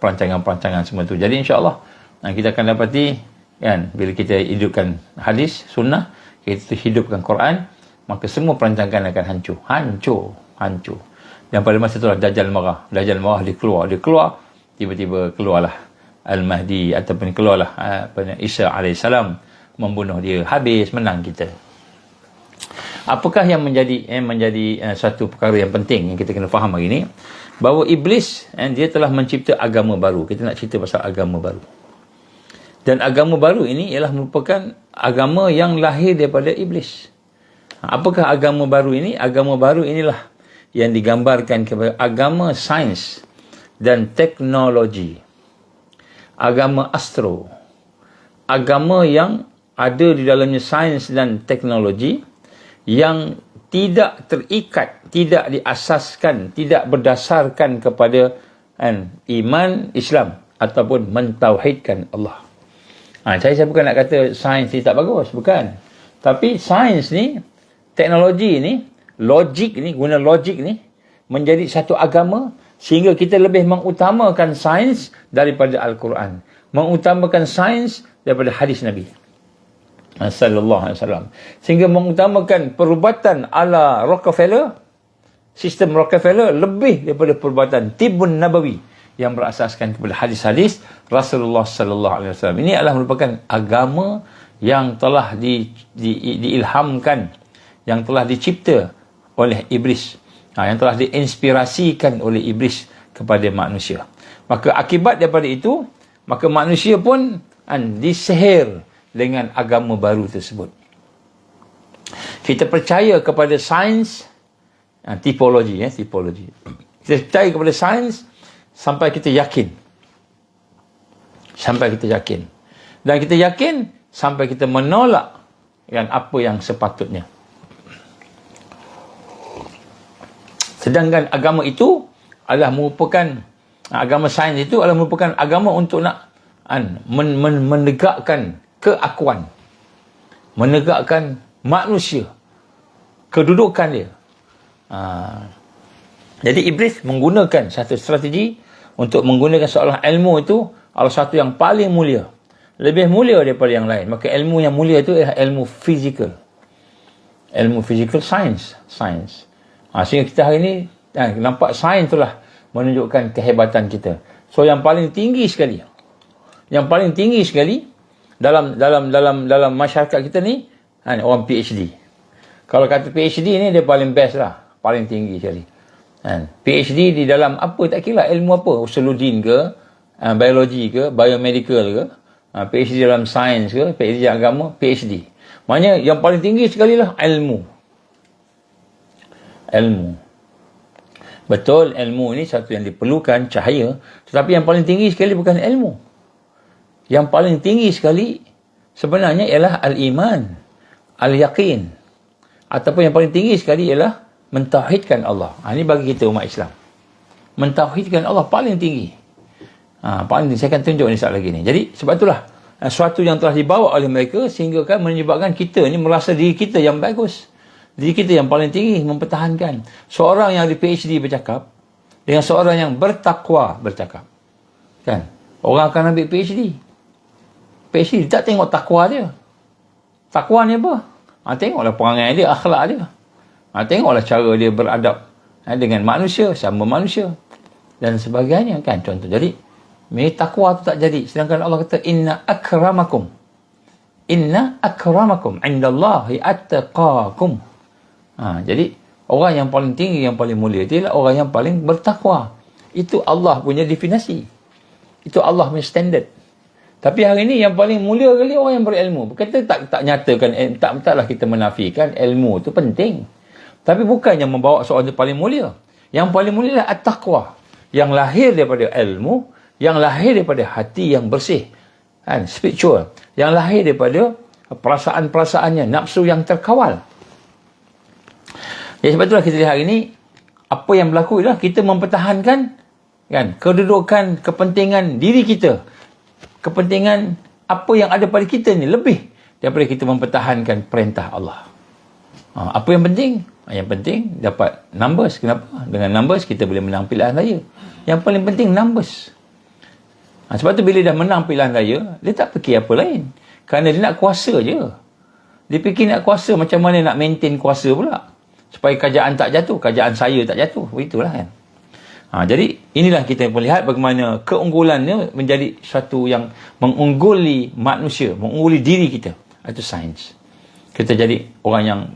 perancangan-perancangan semua tu. Jadi insya-Allah kita akan dapati kan, bila kita hidupkan hadis sunnah, kita hidupkan Quran, maka semua perancangan akan hancur. Dan pada masa itulah Dajjal marah dia keluar, tiba-tiba keluarlah Al-Mahdi ataupun keluarlah Isa alaihissalam membunuh dia, habis, menang kita. Apakah yang menjadi satu perkara yang penting yang kita kena faham hari ini, bahawa iblis dia telah mencipta agama baru. Kita nak cerita pasal agama baru. Dan agama baru ini ialah merupakan agama yang lahir daripada iblis. Apakah agama baru ini? Agama baru inilah yang digambarkan kepada agama sains dan teknologi. Agama astro. Agama yang ada di dalamnya sains dan teknologi yang tidak terikat, tidak diasaskan, tidak berdasarkan kepada iman Islam ataupun mentauhidkan Allah. Saya bukan nak kata sains ni tak bagus, bukan. Tapi sains ni, teknologi ni, logik ni, guna logik ni menjadi satu agama sehingga kita lebih mengutamakan sains daripada Al-Quran, mengutamakan sains daripada hadis Nabi sallallahu alaihi wasallam, sehingga mengutamakan perubatan ala Rockefeller, sistem Rockefeller lebih daripada perubatan Tibbun Nabawi yang berasaskan kepada hadis-hadis Rasulullah sallallahu alaihi wasallam. Ini adalah merupakan agama yang telah diilhamkan, yang telah dicipta oleh iblis, yang telah diinspirasikan oleh iblis kepada manusia. Maka akibat daripada itu, maka manusia pun disihir dengan agama baru tersebut. Kita percaya kepada sains, tipologi. Kita percaya kepada sains sampai kita yakin. Dan kita yakin sampai kita menolak apa yang sepatutnya. Sedangkan agama itu adalah merupakan, agama sains itu adalah merupakan agama untuk nak menegakkan keakuan, menegakkan manusia, kedudukan dia. Jadi iblis menggunakan satu strategi untuk menggunakan seolah ilmu itu adalah satu yang paling mulia, lebih mulia daripada yang lain. Maka ilmu yang mulia itu adalah ilmu fizikal, science. Sehingga kita hari ini nampak sains itulah menunjukkan kehebatan kita. So yang paling tinggi sekali dalam masyarakat kita ni orang PhD. Kalau kata PhD ni dia paling best lah, paling tinggi sekali. PhD di dalam apa tak kira ilmu apa, usuludin ke, biologi ke, biomedical ke, PhD dalam sains ke, PhD dalam agama, PhD. Maknanya yang paling tinggi sekali lah ilmu. Betul, ilmu ni satu yang diperlukan, cahaya. Tetapi yang paling tinggi sekali bukan ilmu. Yang paling tinggi sekali sebenarnya ialah al-iman, al-yaqin. Ataupun yang paling tinggi sekali ialah mentauhidkan Allah. Ini bagi kita umat Islam. Mentauhidkan Allah paling tinggi. Paling saya akan tunjuk ni sekejap lagi ni. Jadi sebab itulah suatu yang telah dibawa oleh mereka sehingga kan menyebabkan kita ni merasa diri kita yang bagus, diri kita yang paling tinggi, mempertahankan. Seorang yang ada PhD bercakap dengan seorang yang bertakwa bercakap, kan? Orang akan ambil PhD tak tengok takwa dia. Takwa ni apa? Tengoklah perangai dia, akhlak dia. Tengoklah cara dia beradab dengan manusia, sama manusia dan sebagainya, kan? Contoh. Jadi takwa tu tak jadi. Sedangkan Allah kata inna akramakum indallahi attaqakum. Jadi orang yang paling tinggi, yang paling mulia dia adalah orang yang paling bertakwa. Itu Allah punya definisi. Itu Allah punya standard. Tapi hari ini yang paling mulia kali orang yang berilmu. Kita tak nyatakan, taklah kita menafikan ilmu tu penting. Tapi bukannya membawa seorang itu paling mulia. Yang paling mulia adalah at-taqwa. Yang lahir daripada ilmu, yang lahir daripada hati yang bersih. Kan? Spiritual. Yang lahir daripada perasaan-perasaannya, nafsu yang terkawal. Jadi sebab itulah kita lihat hari ini, apa yang berlaku ialah kita mempertahankan, kan, kedudukan, kepentingan diri kita. Kepentingan apa yang ada pada kita ni lebih daripada kita mempertahankan perintah Allah. Apa yang penting? Yang penting dapat numbers. Kenapa? Dengan numbers kita boleh menang pilihan raya. Yang paling penting numbers. Sebab tu bila dah menang pilihan raya, dia tak fikir apa lain. Kerana dia nak kuasa je. Dia fikir nak kuasa, macam mana nak maintain kuasa pula. Supaya kerajaan tak jatuh, kerajaan saya tak jatuh. Begitulah, kan. Jadi inilah kita melihat bagaimana keunggulannya menjadi satu yang mengungguli manusia, mengungguli diri kita. Itu sains. Kita jadi orang yang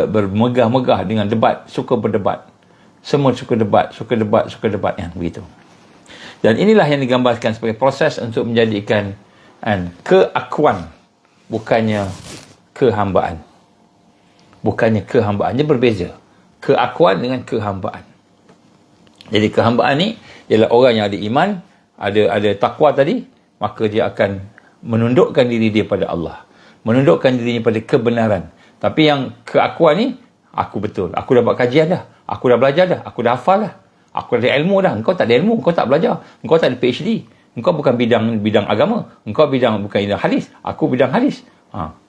bermegah-megah dengan debat, suka berdebat. Semua suka debat, kan, begitu. Dan inilah yang digambarkan sebagai proses untuk menjadikan keakuan, bukannya kehambaan. Bukannya kehambaan. Dia berbeza. Keakuan dengan kehambaan. Jadi kehambaan ni ialah orang yang ada iman, ada takwa tadi, maka dia akan menundukkan diri dia pada Allah. Menundukkan dirinya pada kebenaran. Tapi yang keakuan ni, aku betul. Aku dah buat kajian dah. Aku dah belajar dah. Aku dah hafal dah. Aku dah ada ilmu dah. Engkau tak ada ilmu. Engkau tak belajar. Engkau tak ada PhD. Engkau bukan bidang agama. Engkau bukan bidang hadis. Aku bidang hadis.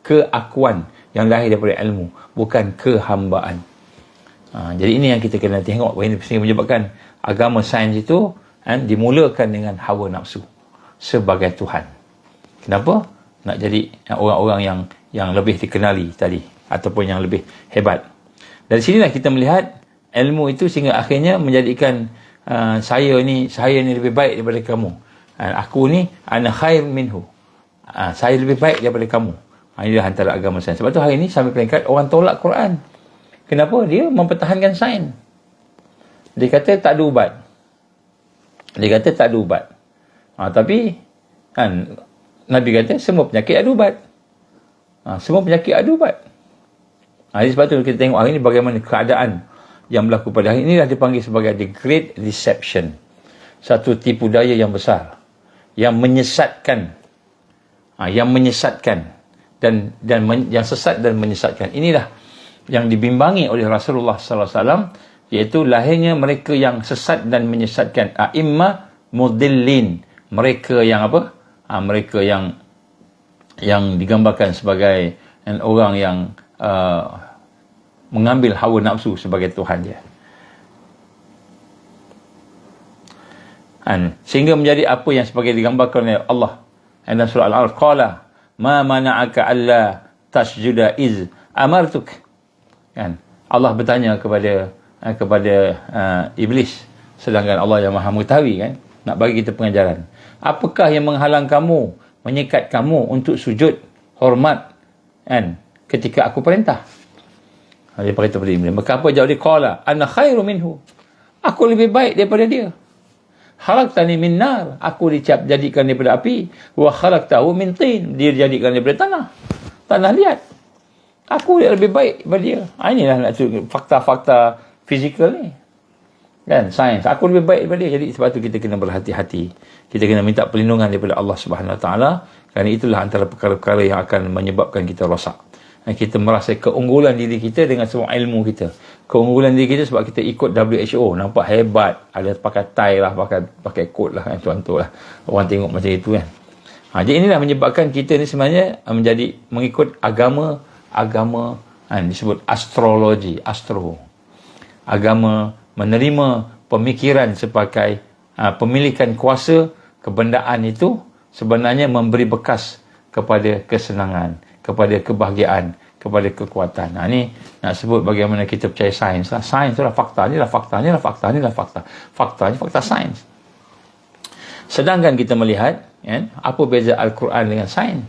Keakuan yang lahir daripada ilmu. Bukan kehambaan. Jadi ini yang kita kena tengok. Ini menyebabkan agama sains itu dimulakan dengan hawa nafsu sebagai Tuhan. Kenapa? Nak jadi orang-orang yang lebih dikenali tadi, ataupun yang lebih hebat. Dari sinilah kita melihat ilmu itu sehingga akhirnya menjadikan saya ni lebih baik daripada kamu. Aku ni ana khair minhu. Saya lebih baik daripada kamu. Inilah antara agama sains. Sebab tu hari ini sampai peringkat orang tolak Quran. Kenapa? Dia mempertahankan sains. Dia kata tak ada ubat. Tapi kan Nabi kata semua penyakit ada ubat. Semua penyakit ada ubat. Jadi sebab tu kita tengok hari ini bagaimana keadaan yang berlaku pada hari ini dah dipanggil sebagai the Great Deception. Satu tipu daya yang besar. Yang menyesatkan. Dan yang sesat dan menyesatkan. Inilah yang dibimbangi oleh Rasulullah sallallahu alaihi wasallam, iaitu lahirnya mereka yang sesat dan menyesatkan, a'imma mudillin, mereka yang apa? Mereka yang digambarkan sebagai orang yang mengambil hawa nafsu sebagai Tuhan dia. Sehingga menjadi apa yang sebagai digambarkan oleh Allah dalam surah Al-A'raf, qala ma mana'aka alla tasjuda iz amartuk. Kan? Allah bertanya kepada iblis, sedangkan Allah yang Maha mengetahui, kan, nak bagi kita pengajaran. Apakah yang menghalang kamu, menyekat kamu untuk sujud hormat, kan, ketika aku perintah? Dia berkata kepada iblis. Maka apa jawab dia? Qala ana khairu minhu. Aku lebih baik daripada dia. Khalaqtani min nar. Aku dijadikan daripada api. Wa khalaqtahu min tin. Dia dijadikan daripada tanah. Tanah liat. Aku lebih baik daripada dia. Inilah fakta-fakta fizikal ni. Kan, sains. Aku lebih baik daripada dia. Jadi sebab tu kita kena berhati-hati. Kita kena minta perlindungan daripada Allah Subhanahu Wa Taala. Kerana itulah antara perkara-perkara yang akan menyebabkan kita rosak. Kita merasa keunggulan diri kita dengan semua ilmu kita. Keunggulan diri kita sebab kita ikut WHO. Nampak hebat. Ada pakai tie lah, pakai coat lah kan, contoh lah. Orang tengok macam itu kan. Jadi inilah menyebabkan kita ni sebenarnya menjadi mengikut agama disebut astrologi, agama menerima pemikiran sebagai pemilikan kuasa. Kebendaan itu sebenarnya memberi bekas kepada kesenangan, kepada kebahagiaan, kepada kekuatan. Ini nak sebut bagaimana kita percaya sains lah. Sains itulah fakta, inilah fakta, inilah fakta, inilah fakta. Fakta ni fakta sains. Sedangkan kita melihat kan, apa beza Al-Quran dengan sains?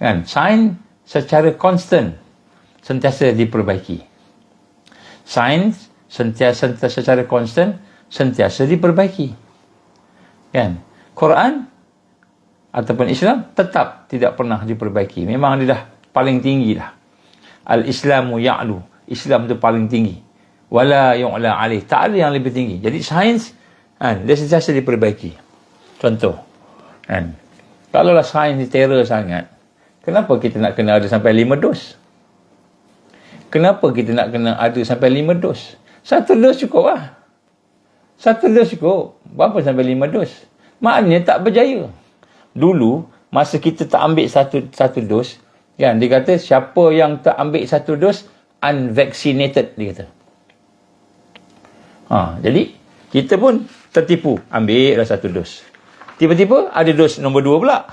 Kan, sains secara konstan sentiasa diperbaiki. Sains sentiasa secara konstan sentiasa diperbaiki. Kan? Quran ataupun Islam tetap tidak pernah diperbaiki. Memang dia dah paling tinggi dah. Al-Islamu ya'lu. Islam tu paling tinggi. Wala yu'la alih. Tak ada yang lebih tinggi. Jadi sains dia sentiasa diperbaiki. Contoh. Kalaulah sains ni terror sangat, kenapa kita nak kena ada sampai 5 dos? Kenapa kita nak kena ada sampai 5 dos? 1 dos cukup lah. 1 dos cukup. Berapa sampai 5 dos? Maknanya tak berjaya. Dulu, masa kita tak ambil satu dos, kan, dia kata siapa yang tak ambil 1 dos, unvaccinated, dia kata. Jadi, kita pun tertipu. Ambil lah 1 dos. Tiba-tiba ada dos nombor 2 pula.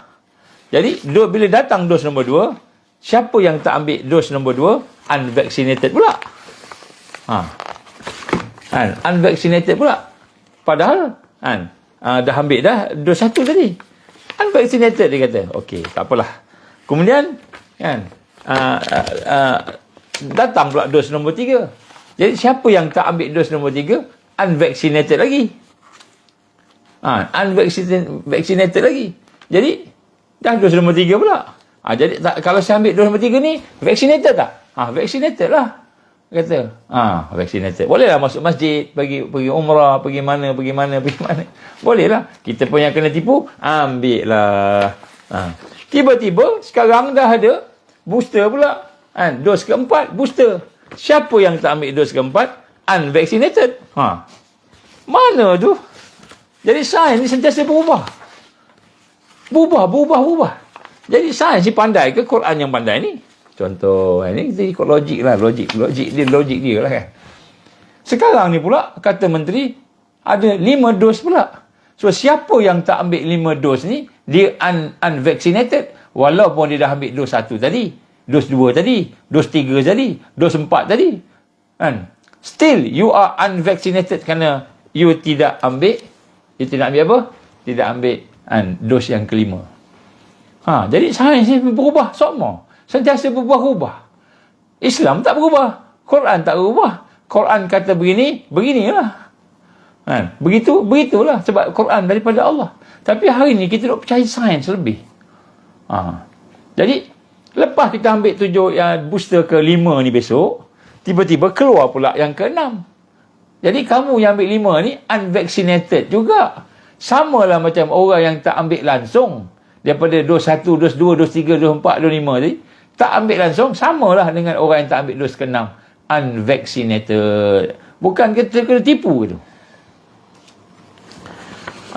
Jadi, bila datang dos nombor 2, siapa yang tak ambil dos nombor 2, unvaccinated pula. Unvaccinated pula. Padahal, dah ambil dah dos 1 tadi. Unvaccinated, dia kata. Okey, tak apalah. Kemudian, datang pula dos nombor 3. Jadi, siapa yang tak ambil dos nombor 3, unvaccinated lagi. Unvaccinated lagi. Jadi, dah dos nombor 3 pula. Jadi, kalau saya ambil dos nombor 3 ni, vaccinated tak? Vaccinated lah. Kata, vaccinated. Bolehlah masuk masjid, pergi umrah, pergi mana. Bolehlah. Kita pun yang kena tipu, ambil lah. Tiba-tiba, sekarang dah ada booster pula. Dos keempat, booster. Siapa yang tak ambil dos keempat? Unvaccinated. Mana tu? Jadi sains ni sentiasa berubah. Berubah. Jadi sains ni pandai ke Quran yang pandai ni? Contoh, ini kita ikut logik lah. Logik dia lah kan. Sekarang ni pula, kata menteri, ada 5 dos pula. So, siapa yang tak ambil 5 dos ni, dia unvaccinated. Walaupun dia dah ambil dos 1 tadi, dos 2 tadi, dos 3 tadi, dos 4 tadi. Still, you are unvaccinated kerana you tidak ambil apa? Tidak ambil dos yang kelima. Jadi sains ni berubah semua. Sentiasa berubah-ubah. Islam tak berubah. Quran tak berubah. Quran kata beginilah. Begitulah. Sebab Quran daripada Allah. Tapi hari ni kita nak percaya sains lebih. Jadi, lepas kita ambil 7 yang booster ke-5 ni besok, tiba-tiba keluar pula yang ke-6. Jadi, kamu yang ambil 5 ni, unvaccinated juga. Samalah macam orang yang tak ambil langsung. Daripada dos 1, dos 2, dos 3, dos 4, dos 5 tadi. Tak ambil langsung, samalah dengan orang yang tak ambil dos ke-6. Unvaccinated. Bukan kita kena tipu gitu.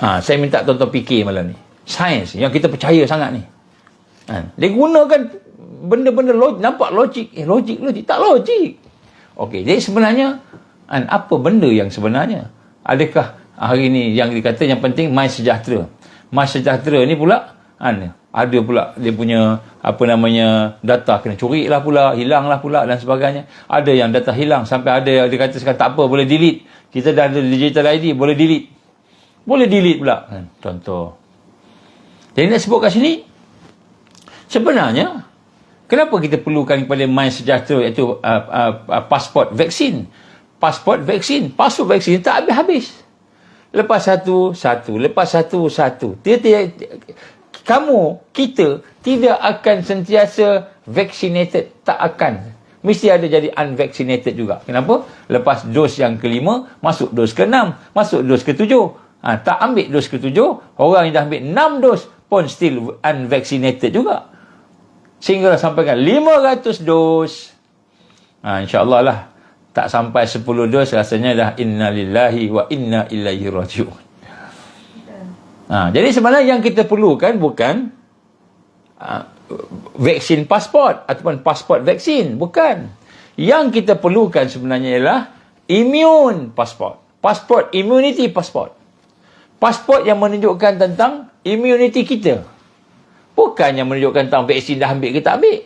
Saya minta tuan-tuan fikir malam ni. Sains yang kita percaya sangat ni. Dia gunakan benda-benda logik. Nampak logik. Logik. Tak logik. Okey, jadi sebenarnya, apa benda yang sebenarnya? Adakah hari ni yang dikata yang penting MySejahtera. MySejahtera ni pula, ada pula dia punya data kena curi lah pula, hilang lah pula dan sebagainya. Ada yang data hilang sampai ada yang dia kata sekarang tak apa, boleh delete. Kita dah ada digital ID, boleh delete. Boleh delete pula. Contoh. Jadi nak sebut kat sini, sebenarnya kenapa kita perlukan kepada MySejahtera iaitu pasport vaksin. Pasport vaksin tak habis-habis. Lepas satu. Lepas satu. Kita tidak akan sentiasa vaccinated. Tak akan. Mesti ada jadi unvaccinated juga. Kenapa? Lepas dos yang ke-5, masuk dos ke-6, masuk dos ke-7. Tak ambil dos ke-7, orang yang dah ambil 6 dos pun still unvaccinated juga. Sehinggalah sampaikan 500 dos. InsyaAllah lah. Tak sampai 10 dos rasanya dah inna lillahi wa inna ilaihi raji'un. Jadi sebenarnya yang kita perlukan bukan vaksin pasport ataupun pasport vaksin. Bukan. Yang kita perlukan sebenarnya ialah immune pasport. Pasport immunity pasport. Pasport yang menunjukkan tentang immunity kita. Bukan yang menunjukkan tentang vaksin dah ambil ke tak ambil.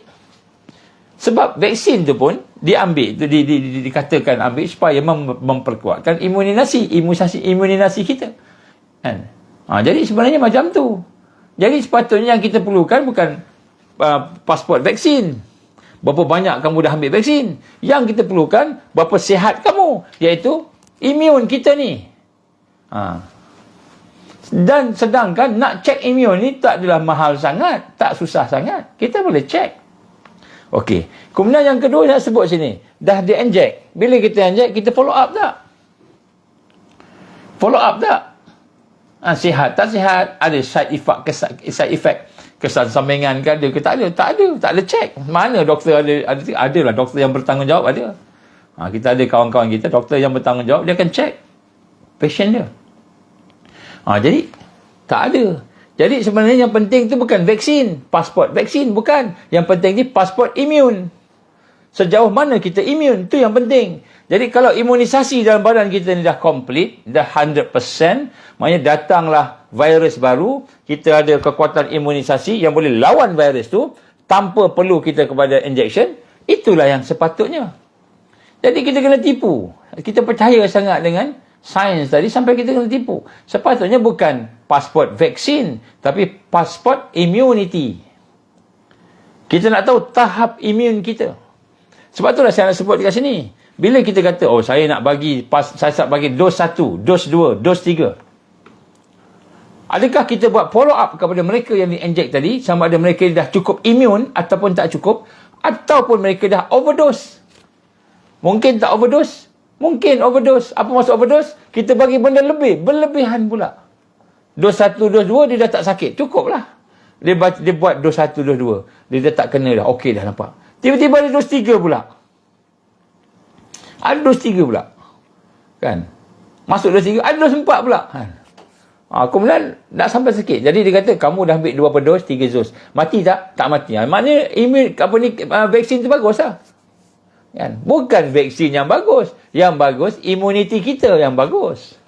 Sebab vaksin tu pun diambil, tu dikatakan ambil supaya memperkuatkan imunisasi kita. Kan? Jadi sebenarnya macam tu. Jadi sepatutnya yang kita perlukan bukan pasport vaksin. Berapa banyak kamu dah ambil vaksin. Yang kita perlukan berapa sihat kamu, iaitu imun kita ni. Dan sedangkan nak cek imun ni tak adalah mahal sangat, tak susah sangat. Kita boleh cek. Okey. Kemudian yang kedua nak sebut sini, dah di-inject. Bila kita inject, kita follow up tak? Follow up tak? Sihat tak sihat? Ada side effect kesan sampingan ke ada ke tak ada? Tak ada check. Mana doktor ada lah doktor yang bertanggungjawab ada. Kita ada kawan-kawan kita doktor yang bertanggungjawab, dia akan check patient dia. Jadi tak ada. Jadi sebenarnya yang penting tu bukan vaksin, pasport vaksin, bukan. Yang penting ni pasport imun. Sejauh mana kita imun, tu yang penting. Jadi kalau imunisasi dalam badan kita ni dah complete, dah 100%, maknanya datanglah virus baru, kita ada kekuatan imunisasi yang boleh lawan virus tu tanpa perlu kita kepada injection, itulah yang sepatutnya. Jadi kita kena tipu. Kita percaya sangat dengan sains tadi sampai kita kena tipu. Sepatutnya bukan pasport vaksin, tapi pasport immunity. Kita nak tahu tahap imun kita. Sebab itulah saya nak sebut dekat sini. Bila kita kata, saya nak bagi dos 1, dos 2, dos 3. Adakah kita buat follow up kepada mereka yang di-inject tadi, sama ada mereka dah cukup imun ataupun tak cukup, ataupun mereka dah overdose. Mungkin tak overdose, mungkin overdose. Apa maksud overdose? Kita bagi benda berlebihan pula. Dos 1, dos 2 dia dah tak sakit, cukup lah. Dia buat dos 1, dos 2. Dia dah tak kena dah, okey dah nampak. Tiba-tiba ada dos 3 pula. Ada dos 3 pula. Kan? Masuk dos 3, ada dos 4 pula. Kemudian nak sampai sikit. Jadi dia kata, kamu dah ambil 2 dos, 3 dos. Mati tak? Tak mati. Maknanya vaksin tu bagus lah. Kan? Bukan vaksin yang bagus. Yang bagus, imuniti kita yang bagus.